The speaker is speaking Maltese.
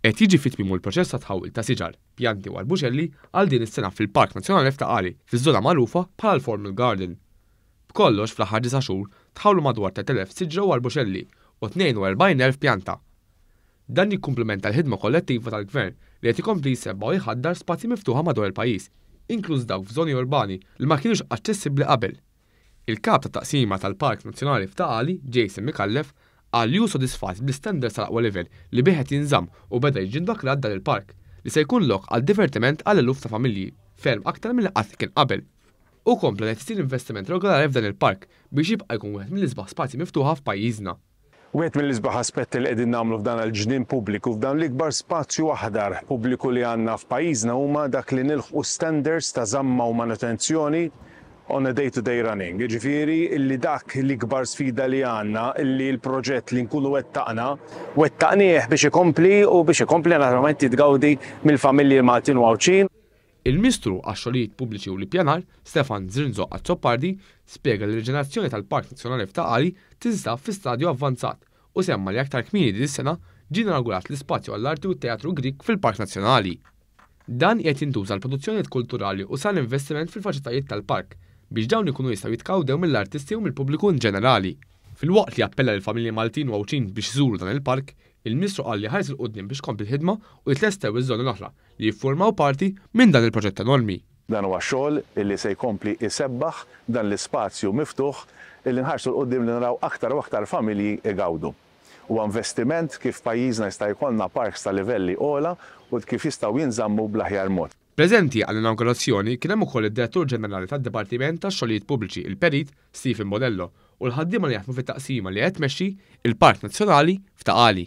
Qed jiġi fi tmiem il-proċess ta' tħawil ta' siġar, pjanti u arbuġelli għal din is-sena fil-Park Nazzjonali f'Taqali, fiż-żona magħrufa bħala l-Formal Garden. B'kollox fl-aħħar 9 xhur tħawlu madwar 3,000 siġra u arbuġelli u 42,000 pjanta. Dan jikkumplementa l-ħidma kollettiva tal-Gvern li qed ikompli jsebba u jħaddar spazji miftuħa madwar il-pajjiż, inkluż dawk f'żoni urbani li ma kienux aċċessibbli qabel. Il-kap ta' taqsima tal-Park Nazzjonali f'Taqali, Jason Mikallef, qal li hu sodisfatt bl-istandards tal-aqwa livell li bieħed jinżamm u beda jiġġindokrat dan il-park li se jkun lok għal divertiment għal eluf ta' familji ferm aktar mill qatt kien qabel. U kompla qed isir investiment regolari f'dan il-park biex jibqa' jkun wieħed mill-isbaħ spazji miftuħa f'pajjiżna. Wieħed mill-isbaħ aspetti li qegħdin nagħmlu f'dan il-ġnien pubbliku f'dan l-ikbar spazju aħdar pubbliku li għandna f'pajjiżna huma dak li nilħqu standards ta' żamma u manutenzjoni on a day-to-day running. Ġifieri illi dak l-ikbar sfida li għandna illi l-proġett li nkunu wettaqnieh biex ikompli naturalment jitgawdi mill-familji Maltin u Għawċin. Il-Ministru għax-Xogħlijiet Pubbliċi u l-Ippjanar, Stefan Zrinzo Azzoppardi, spjega li l-riġenerazzjoni tal-Park Nazzjonali f'Taqali tinstab fi stadju avvanzat u semma li aktar kmieni din is-sena ġie inaugurat l-ispazju għall-arti u t-teatru Grik fil-Park Nazzjonali. Dan qed jintuża l-produzzjonijiet kulturali u sar investiment fil-faċilitajiet tal-park biex dawn ikunu jistgħu jitkawdew mill-artisti u mill-pubbliku in ġenerali. Fil-waqt li appella lill-familji Maltin u Għawċin biex iżuru dan il-park, il-Ministru qal li ħares il-qudiem biex kompli ħidma u jitlestew iż-żoni l-oħra li jiffurmaw parti minn dan il-proġett enormi. Dan huwa xogħol illi se jkompli jsebbaħ dan l-ispazju miftuħ illi nħarsu l-qudiem li naraw aktar u aktar familji igawdu. Huwa investiment kif pajjiżna jista' jkollna parks ta' livelli ogħla u kif jistgħu jinżammu bl-aħjar mod. Preżenti għall-inaugurazzjoni kien hemm ukoll id-Direttur Ġenerali tad-Dipartiment tax-Xogħlijiet Pubbliċi il-Perit Stephen Modello u l-ħaddiema li jaħdmu fit-taqsima li qed tmexxi il-Park Nazzjonali f'Taqali.